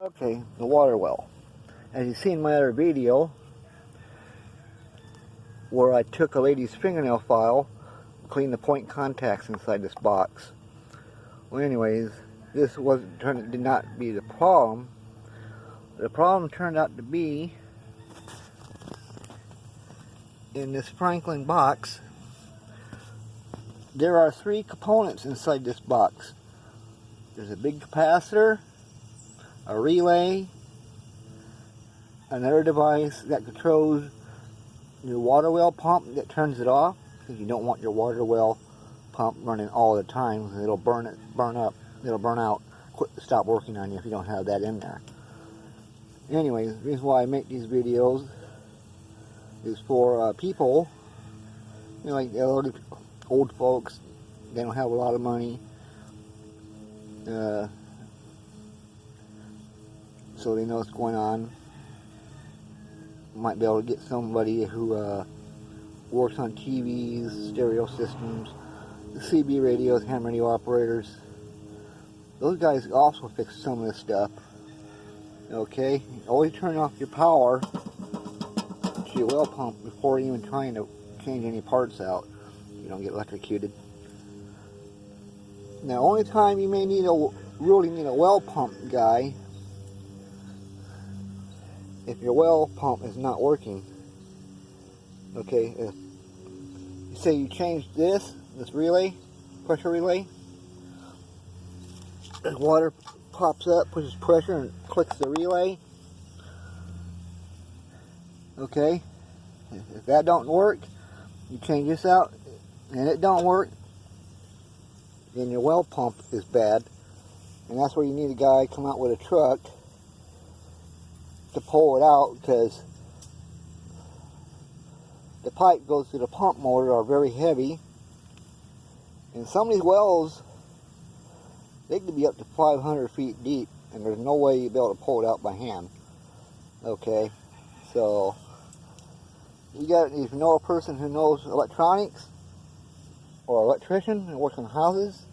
Okay, the water well. As you see in my other video, where I took a lady's fingernail file, cleaned the point contacts inside this box. Well, anyways, this did not be the problem. The problem turned out to be in this Franklin box. There are 3 components inside this box. There's a big capacitor, a relay, another device that controls your water well pump that turns it off, because you don't want your water well pump running all the time. It'll burn out, stop working on you if you don't have that in there. Anyways, the reason why I make these videos is for people, you know, like old folks. They don't have a lot of money, so they know what's going on. Might be able to get somebody who works on TVs, stereo systems, CB radios, ham radio operators. Those guys also fix some of this stuff. Okay, always turn off your power to your well pump before even trying to change any parts out. You don't get electrocuted. Now, only time you may really need a well pump guy, if your well pump is not working. Okay, if you say you change this relay, pressure relay, the water pops up, pushes pressure and clicks the relay. Okay, if that don't work, you change this out and it don't work, then your well pump is bad, and that's where you need a guy come out with a truck to pull it out, because the pipe goes to the pump motor are very heavy, and some of these wells, they could be up to 500 feet deep, and there's no way you'd be able to pull it out by hand. Okay, so if you know a person who knows electronics or electrician and works on houses,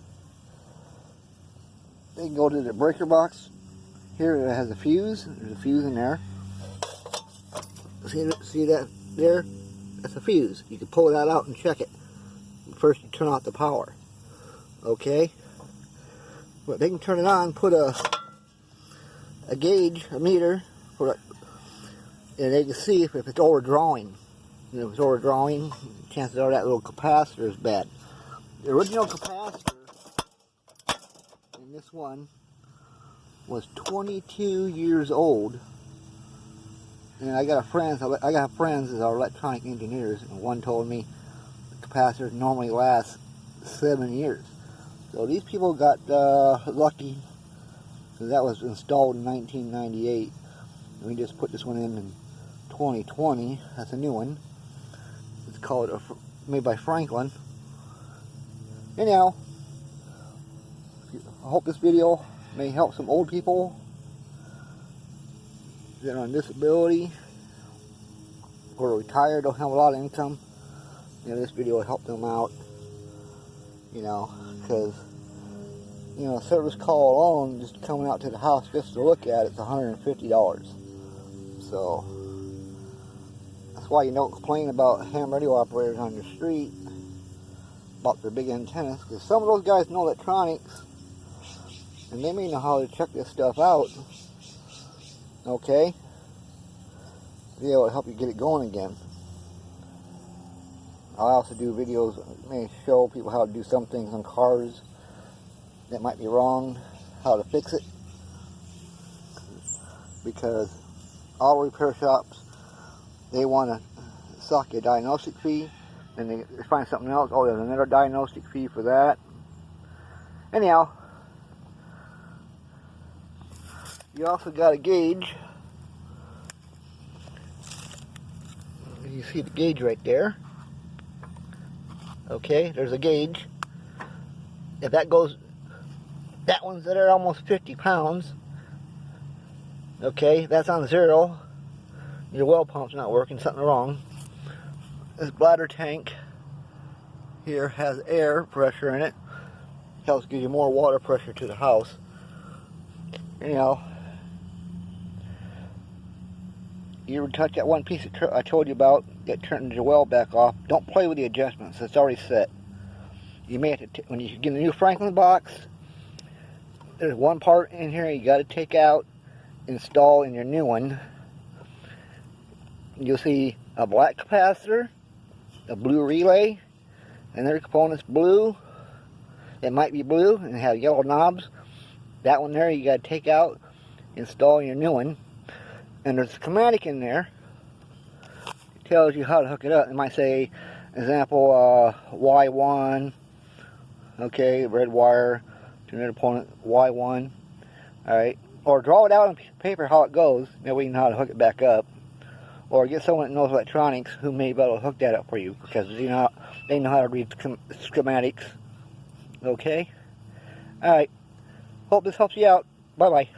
they can go to the breaker box. Here it has a fuse. There's a fuse in there. See that there? That's a fuse. You can pull that out and check it. First you turn off the power. Okay? But they can turn it on, put a gauge, a meter, and they can see if it's overdrawing. And if it's overdrawing, chances are that little capacitor is bad. The original capacitor in this one was 22 years old, and I got friends that are electronic engineers, and one told me the capacitors normally last 7 years. So these people got lucky, because that was installed in 1998, and we just put this one in 2020. That's a new one. It's called made by Franklin. Anyhow, I hope this video may help some old people that are on disability or retired, don't have a lot of income. You know, this video will help them out, you know, because, you know, service call alone, just coming out to the house just to look at it's $150. So that's why you don't complain about ham radio operators on your street about their big antennas, because some of those guys know electronics, and they may know how to check this stuff out. Okay? Be able to help you get it going again. I'll also do videos, may show people how to do some things on cars that might be wrong, how to fix it. Because all repair shops, they want to suck you a diagnostic fee, and they find something else, oh, there's another diagnostic fee for that. Anyhow, you also got a gauge. You see the gauge right there. Okay, there's a gauge. If that goes, that one's there almost 50 pounds. Okay, that's on 0. Your well pump's not working, something wrong. This bladder tank here has air pressure in it. Helps give you more water pressure to the house. Anyhow, you touch that one piece I told you about that turned the well back off, don't play with the adjustments. It's already set. You may have to, when you get the new Franklin box, there's one part in here you got to take out, install in your new one. You'll see a black capacitor, a blue relay, and their components blue. It might be blue and have yellow knobs. That one there you got to take out, install your new one. And there's a schematic in there. It tells you how to hook it up. It might say, example, Y1, okay, red wire to another component, Y1, alright. Or draw it out on paper how it goes, that way you know how to hook it back up. Or get someone that knows electronics who may be able to hook that up for you, because you know they know how to read schematics. Okay? Alright. Hope this helps you out. Bye-bye.